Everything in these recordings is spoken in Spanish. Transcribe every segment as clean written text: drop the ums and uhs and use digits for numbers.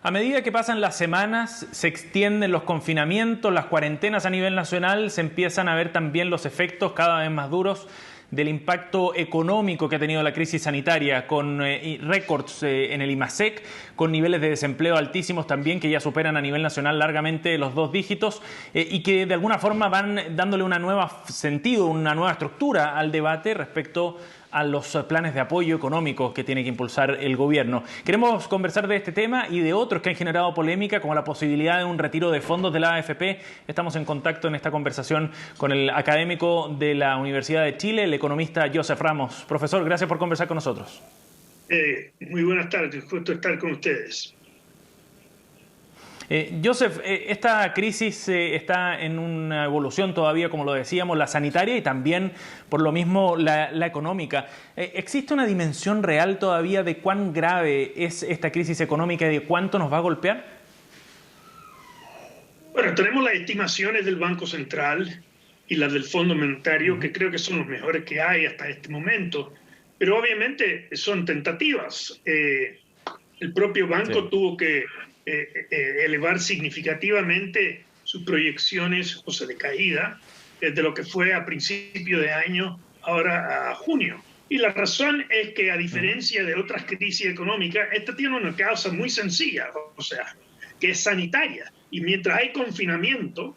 A medida que pasan las semanas, se extienden los confinamientos, las cuarentenas a nivel nacional, se empiezan a ver también los efectos cada vez más duros del impacto económico que ha tenido la crisis sanitaria, con récords en el IMASEC, con niveles de desempleo altísimos también, que ya superan a nivel nacional largamente los 2 dígitos, y que de alguna forma van dándole un nuevo sentido, una nueva estructura al debate respecto a los planes de apoyo económico que tiene que impulsar el gobierno. Queremos conversar de este tema y de otros que han generado polémica, como la posibilidad de un retiro de fondos de la AFP. Estamos en contacto en esta conversación con el académico de la Universidad de Chile, el economista Joseph Ramos. Profesor, gracias por conversar con nosotros. Muy buenas tardes, gusto estar con ustedes. Joseph, esta crisis está en una evolución todavía, como lo decíamos, la sanitaria y también, por lo mismo, la económica. ¿Existe una dimensión real todavía de cuán grave es esta crisis económica y de cuánto nos va a golpear? Bueno, tenemos las estimaciones del Banco Central y las del Fondo Monetario, que creo que son los mejores que hay hasta este momento, pero obviamente son tentativas. El propio banco tuvo que elevar significativamente sus proyecciones, o sea, de caída, desde lo que fue a principio de año, ahora a junio. Y la razón es que, a diferencia de otras crisis económicas, esta tiene una causa muy sencilla, o sea, que es sanitaria. Y mientras hay confinamiento,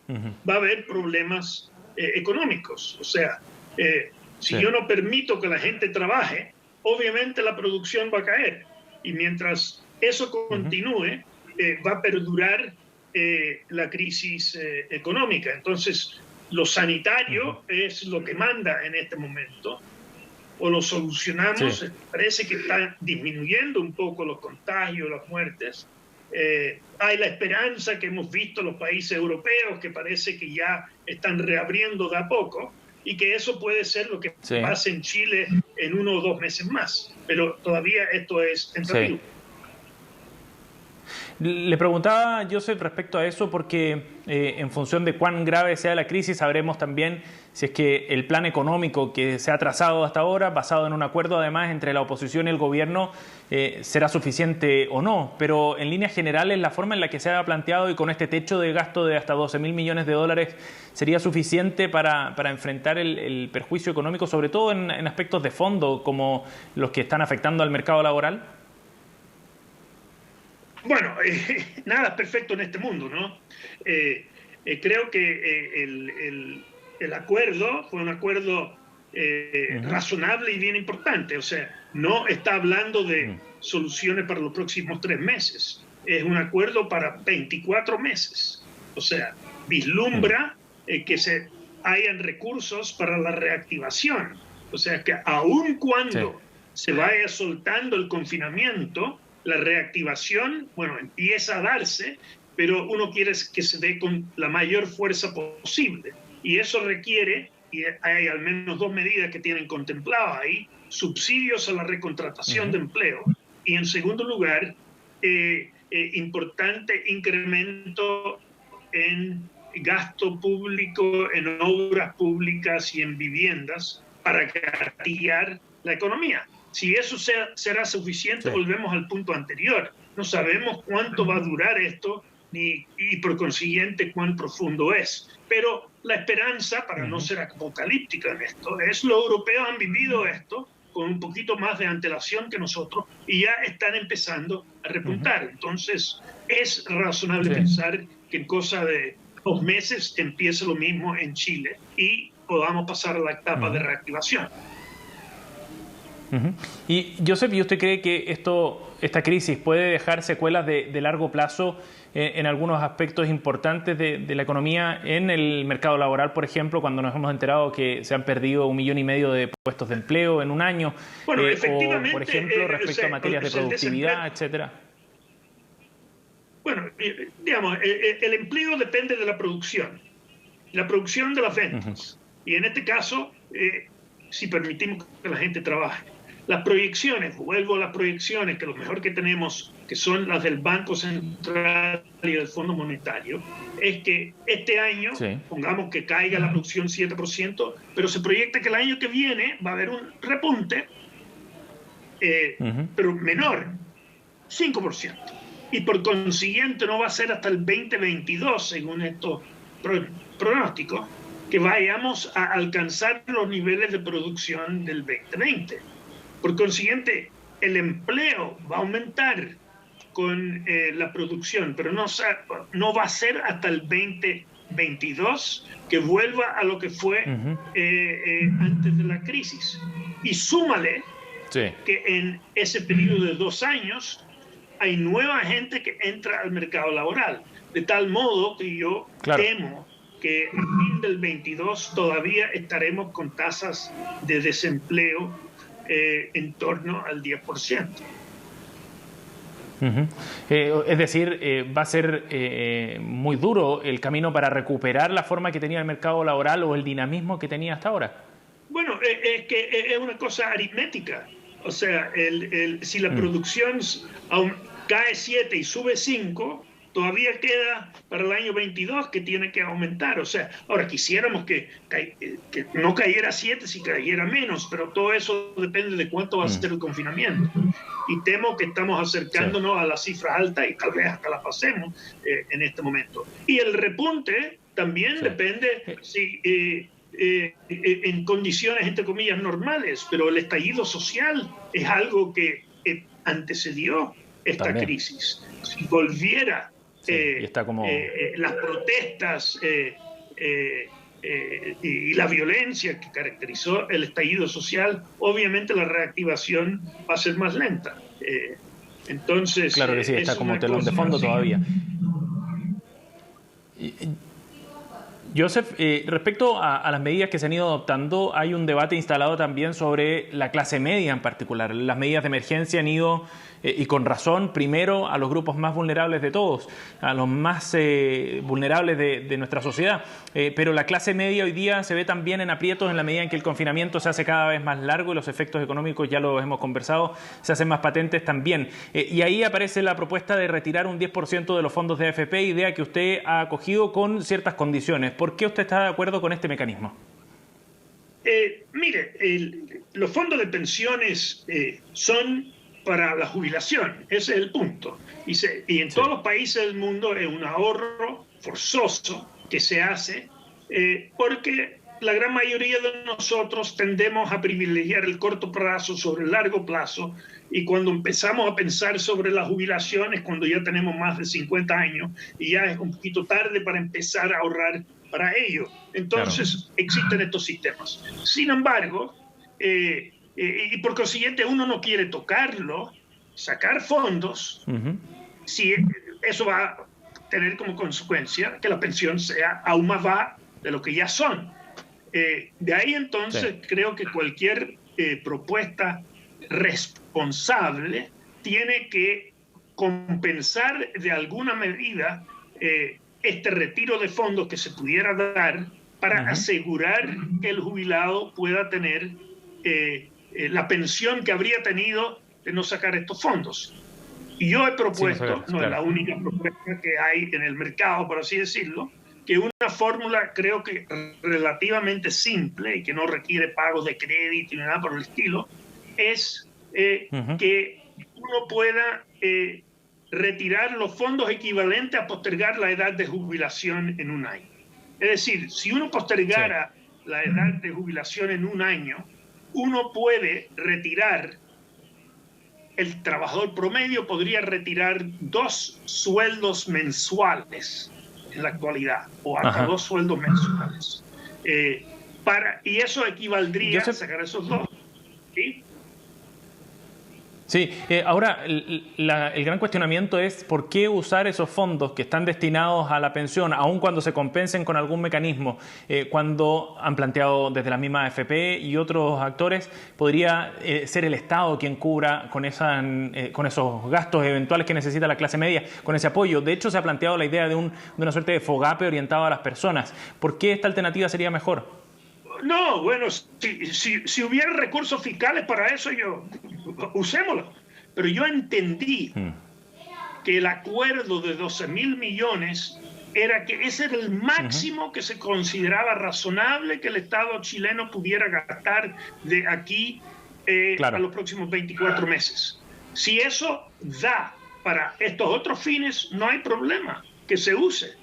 va a haber problemas económicos. O sea, si yo no permito que la gente trabaje, obviamente la producción va a caer. Y mientras eso continúe, va a perdurar la crisis económica. Entonces, lo sanitario es lo que manda en este momento. O lo solucionamos, parece que está disminuyendo un poco los contagios, las muertes. Hay la esperanza que hemos visto en los países europeos, que parece que ya están reabriendo de a poco, y que eso puede ser lo que pase en Chile en 1 o 2 meses más. Pero todavía esto es tentativo. Le preguntaba, Joseph, respecto a eso porque en función de cuán grave sea la crisis, sabremos también si es que el plan económico que se ha trazado hasta ahora, basado en un acuerdo además entre la oposición y el gobierno, será suficiente o no. Pero en líneas generales, la forma en la que se ha planteado y con este techo de gasto de hasta 12.000 millones de dólares, ¿sería suficiente para enfrentar el perjuicio económico, sobre todo en aspectos de fondo como los que están afectando al mercado laboral? Bueno, nada es perfecto en este mundo, ¿no? Creo que el acuerdo fue un acuerdo razonable y bien importante. O sea, no está hablando de soluciones para los próximos 3 meses. Es un acuerdo para 24 meses. O sea, vislumbra que hayan recursos para la reactivación. O sea, que aun cuando se vaya soltando el confinamiento, la reactivación, bueno, empieza a darse, pero uno quiere que se dé con la mayor fuerza posible. Y eso requiere, y hay al menos 2 medidas que tienen contempladas ahí: subsidios a la recontratación de empleo, y en segundo lugar, importante incremento en gasto público, en obras públicas y en viviendas para gatillar la economía. Si eso será suficiente, volvemos al punto anterior. No sabemos cuánto va a durar esto y por consiguiente cuán profundo es. Pero la esperanza, para no ser apocalíptica en esto, es los europeos han vivido esto con un poquito más de antelación que nosotros y ya están empezando a repuntar. Entonces, es razonable pensar que en cosa de 2 meses empiece lo mismo en Chile y podamos pasar a la etapa de reactivación. Y Joseph, ¿y usted cree que esta crisis puede dejar secuelas de largo plazo en algunos aspectos importantes de la economía, en el mercado laboral, por ejemplo, cuando nos hemos enterado que se han perdido 1,5 millones de puestos de empleo en un año? Bueno, efectivamente, o, por ejemplo, respecto a materias de productividad, etcétera. Bueno, digamos, el empleo depende de la producción de las ventas. Y en este caso, si permitimos que la gente trabaje. Las proyecciones, vuelvo a las proyecciones, que lo mejor que tenemos, que son las del Banco Central y del Fondo Monetario, es que este año, pongamos que caiga la producción 7%, pero se proyecta que el año que viene va a haber un repunte, pero menor, 5%. y por consiguiente no va a ser hasta el 2022, según estos pronósticos, que vayamos a alcanzar los niveles de producción del 2020. Por consiguiente, el empleo va a aumentar con la producción, pero no va a ser hasta el 2022 que vuelva a lo que fue antes de la crisis. Y súmale que en ese periodo de 2 años hay nueva gente que entra al mercado laboral, de tal modo que yo temo que a fin del 22 todavía estaremos con tasas de desempleo en torno al 10%. Es decir, va a ser muy duro el camino para recuperar la forma que tenía el mercado laboral o el dinamismo que tenía hasta ahora. Bueno, es que es una cosa aritmética. O sea, si la producción cae 7 y sube 5, todavía queda para el año 22 que tiene que aumentar. O sea, ahora quisiéramos que no cayera 7, si cayera menos, pero todo eso depende de cuánto va a ser el confinamiento. Y temo que estamos acercándonos a las cifras altas y tal vez hasta las pasemos en este momento. Y el repunte también depende si... en condiciones, entre comillas, normales, pero el estallido social es algo que antecedió esta crisis. Si volviera las protestas y la violencia que caracterizó el estallido social, obviamente la reactivación va a ser más lenta. Entonces, claro que sí, está como telón de fondo todavía. Joseph, respecto a las medidas que se han ido adoptando, hay un debate instalado también sobre la clase media en particular. Las medidas de emergencia han ido, y con razón, primero a los grupos más vulnerables de todos, a los más vulnerables de nuestra sociedad. Pero la clase media hoy día se ve también en aprietos en la medida en que el confinamiento se hace cada vez más largo y los efectos económicos, ya lo hemos conversado, se hacen más patentes también. Y ahí aparece la propuesta de retirar un 10% de los fondos de AFP, idea que usted ha acogido con ciertas condiciones. ¿Por qué usted está de acuerdo con este mecanismo? Mire, los fondos de pensiones son para la jubilación, ese es el punto. Y en todos los países del mundo es un ahorro forzoso que se hace porque la gran mayoría de nosotros tendemos a privilegiar el corto plazo sobre el largo plazo, y cuando empezamos a pensar sobre la jubilación es cuando ya tenemos más de 50 años y ya es un poquito tarde para empezar a ahorrar para ello. Entonces existen estos sistemas. Sin embargo, y por consiguiente uno no quiere tocarlo, sacar fondos, si eso va a tener como consecuencia que la pensión sea aún más baja de lo que ya son. De ahí entonces creo que cualquier propuesta responsable tiene que compensar de alguna medida este retiro de fondos que se pudiera dar para asegurar que el jubilado pueda tener la pensión que habría tenido de no sacar estos fondos. Y yo he propuesto, no es la única propuesta que hay en el mercado, por así decirlo, que una fórmula creo que relativamente simple y que no requiere pagos de crédito ni nada por el estilo, es que uno pueda retirar los fondos equivalentes a postergar la edad de jubilación en un año. Es decir, si uno postergara la edad de jubilación en un año, uno puede retirar, el trabajador promedio podría retirar 2 sueldos mensuales en la actualidad, o hasta 2 sueldos mensuales. Y eso equivaldría a sacar esos 2. ¿Sí? Sí, ahora el gran cuestionamiento es por qué usar esos fondos que están destinados a la pensión, aun cuando se compensen con algún mecanismo, cuando han planteado desde la misma AFP y otros actores, podría ser el Estado quien cubra con esos gastos eventuales que necesita la clase media, con ese apoyo. De hecho, se ha planteado la idea de una suerte de FOGAPE orientado a las personas. ¿Por qué esta alternativa sería mejor? No, bueno, si hubiera recursos fiscales para eso, usémoslo. Pero yo entendí que el acuerdo de 12.000 millones era que ese era el máximo que se consideraba razonable que el Estado chileno pudiera gastar de aquí a los próximos 24 meses. Si eso da para estos otros fines, no hay problema que se use.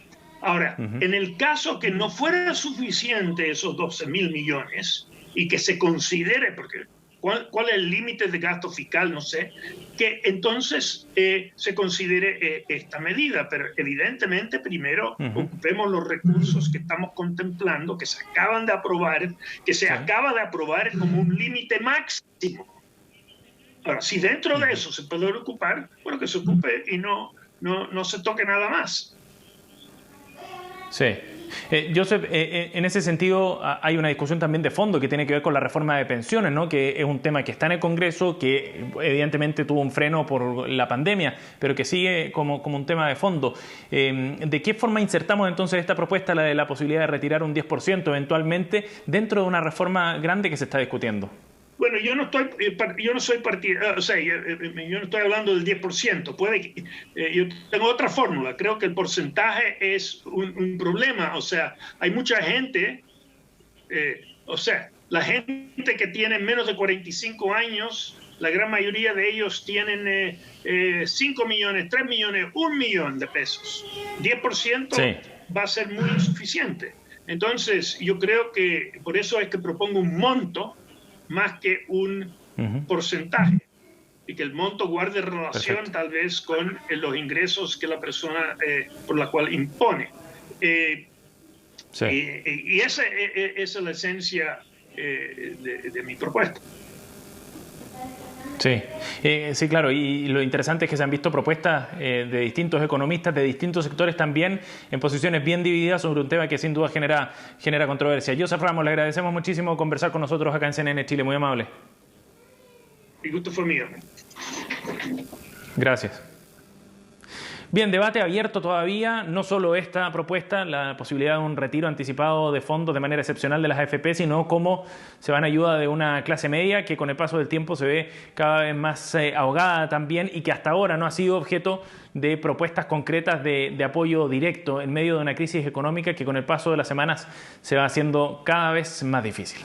Ahora, en el caso que no fuera suficiente esos 12.000 millones y que se considere, porque ¿cuál es el límite de gasto fiscal? No sé, que entonces se considere esta medida, pero evidentemente primero ocupemos los recursos que estamos contemplando, que se acaban de aprobar, que se acaba de aprobar como un límite máximo. Ahora, si dentro de eso se puede ocupar, bueno, que se ocupe y no se toque nada más. Sí. Joseph, en ese sentido hay una discusión también de fondo que tiene que ver con la reforma de pensiones, ¿no? Que es un tema que está en el Congreso, que evidentemente tuvo un freno por la pandemia, pero que sigue como un tema de fondo. ¿De qué forma insertamos entonces esta propuesta, la de la posibilidad de retirar un 10% eventualmente, dentro de una reforma grande que se está discutiendo? Bueno, yo no soy partidario, o sea, yo no estoy hablando del 10%. Puede que, yo tengo otra fórmula. Creo que el porcentaje es un problema. O sea, hay mucha gente, o sea, la gente que tiene menos de 45 años, la gran mayoría de ellos tienen 5 millones, 3 millones, 1 millón de pesos. 10% va a ser muy insuficiente. Entonces, yo creo que por eso es que propongo un monto más que un porcentaje, y que el monto guarde relación tal vez con los ingresos que la persona por la cual impone. Y esa es la esencia de mi propuesta. Sí, sí, claro, y lo interesante es que se han visto propuestas de distintos economistas, de distintos sectores también, en posiciones bien divididas sobre un tema que sin duda genera controversia. Joseph Ramos, le agradecemos muchísimo conversar con nosotros acá en CNN Chile, muy amable. El gusto fue mío. Gracias. Bien, debate abierto todavía, no solo esta propuesta, la posibilidad de un retiro anticipado de fondos de manera excepcional de las AFP, sino cómo se van a ayuda de una clase media que con el paso del tiempo se ve cada vez más ahogada también y que hasta ahora no ha sido objeto de propuestas concretas de apoyo directo en medio de una crisis económica que con el paso de las semanas se va haciendo cada vez más difícil.